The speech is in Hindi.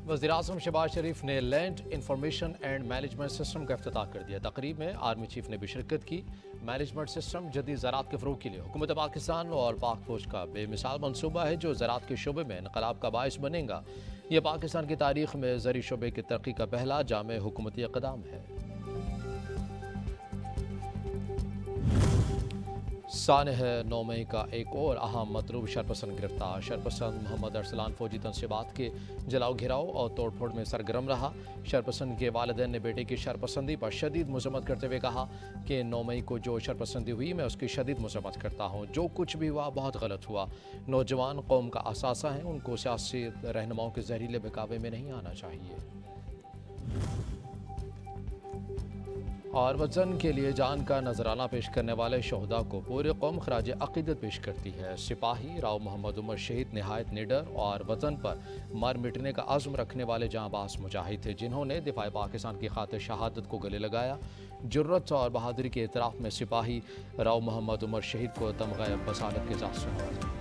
वज़ीर-ए-आज़म शहबाज शरीफ ने land information and management system का इफ्तिताह कर दिया। तकरीब में आर्मी चीफ ने भी शिरकत की। मैनेजमेंट सिस्टम जदीद ज़राअत के फ़रोग़ के लिए हुकूमत पाकिस्तान और पाक फौज का बेमिसाल मनसूबा है जो ज़राअत के शोबे में इनक़लाब का बाइस बनेगा। यह पाकिस्तान की तारीख़ में ज़री शोबे की तरक्की का पहला जामे हुकूमती इक़दाम है। सानह 9 मई का एक और अहम मतलूब शरपसंद गिरफ्तार। शरपसंद मोहम्मद अरसलान फौजी तनसीबात के जलाओ घिराव और तोड़फोड़ में सरगर्म रहा। शरपसंद के वालिदैन ने बेटे की शरपसंदी पर शदीद मज़म्मत करते हुए कहा कि 9 मई को जो शरपसंदी हुई मैं उसकी शदीद मज़म्मत करता हूँ। जो कुछ भी हुआ बहुत गलत हुआ। नौजवान कौम का असासा हैं, उनको सियासी रहनुमाओं के जहरीले बहकावे में नहीं आना चाहिए। और वतन के लिए जान का नजराना पेश करने वाले शहदा को पूरी कौम खराज अकीदत पेश करती है। सिपाही राव मोहम्मद उमर शहीद नहायत निडर और वतन पर मर मिटने का अज़्म रखने वाले जांबाज मुजाहिद थे जिन्होंने दिफाए पाकिस्तान की खातिर शहादत को गले लगाया। जुर्रत और बहादुरी के एतराफ़ में सिपाही राव मोहम्मद उमर शहीद को तमग़े बसालत के साथ सुना।